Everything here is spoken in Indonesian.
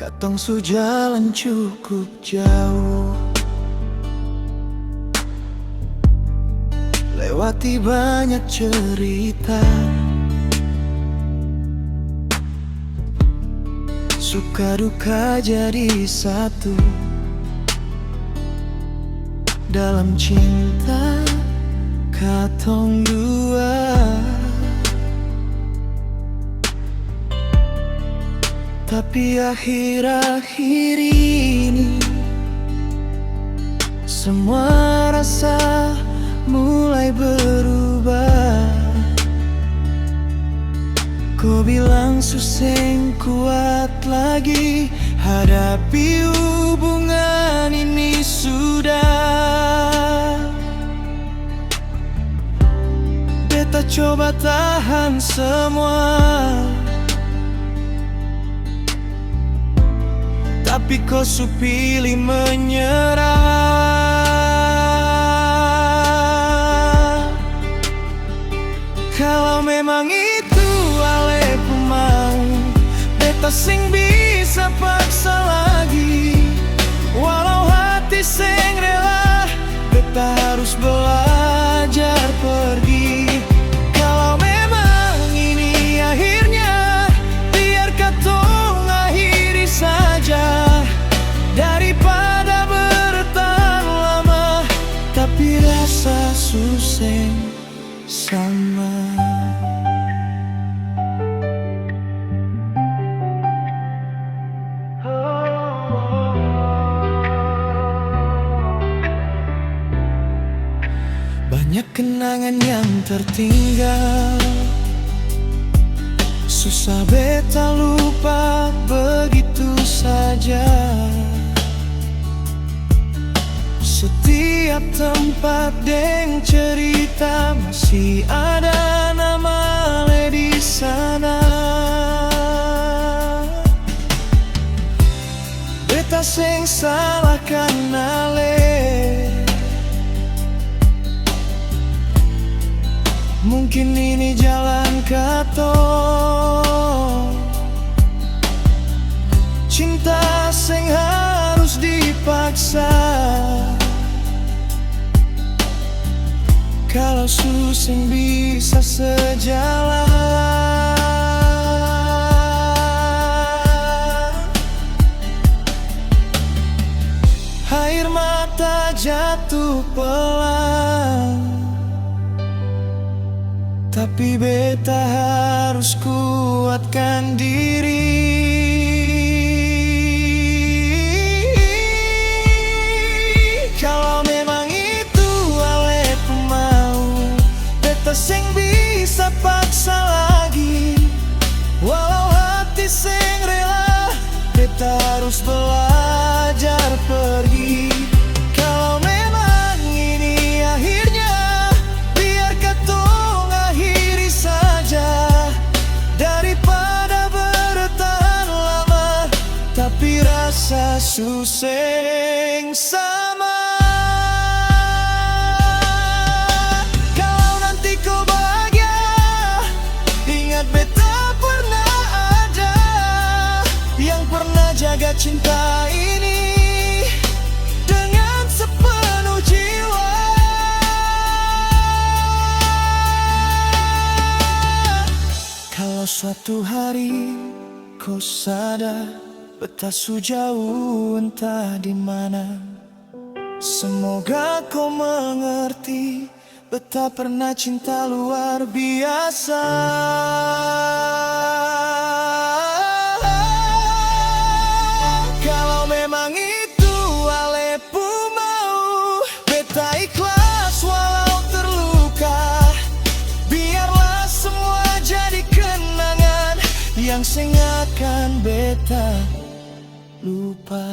Katong su jalan cukup jauh, lewati banyak cerita, suka duka jadi satu. Dalam cinta katong dua, tapi akhir-akhir ini semua rasa mulai berubah. Kau bilang suseng kuat lagi hadapi hubungan ini sudah. Beta coba tahan semua, tapi kau su pilih menyerah. Kalau memang itu ale mau, beta sing bisa paksa lagi. Walau hati sing rela, beta harus belajar pergi. Kalau memang ini akhirnya, biar katong akhiri saja. Daripada bertahan lama, tapi rasa suseng sama. Banyak kenangan yang tertinggal, susah beta lupa begitu saja. Setiap tempat deng cerita masih ada nama ale di sana. Beta sing salahkan ale, mungkin ini jalan katong. Cinta sing harus dipaksa. Kalau suseng bisa sejalan, air mata jatuh pelan, tapi beta harus kuatkan diri. Kalau memang itu ale mau, beta sing bisa paksa lagi. Walau hati sing rela, beta harus belajar pergi. Kalau memang ini akhirnya, biar katong akhiri saja. Daripada bertahan lama, tapi rasa suseng sama. Kalau nanti kau bahagia, ingat beta pernah ada yang pernah jaga cinta ini dengan sepenuh jiwa. Kalau suatu hari kau sadar beta su jauh entah di mana, semoga kau mengerti beta pernah cinta luar biasa. Kalau memang itu ale mau, beta ikhlas walau terluka. Biarlah semua jadi kenangan yang sing akan beta lupa.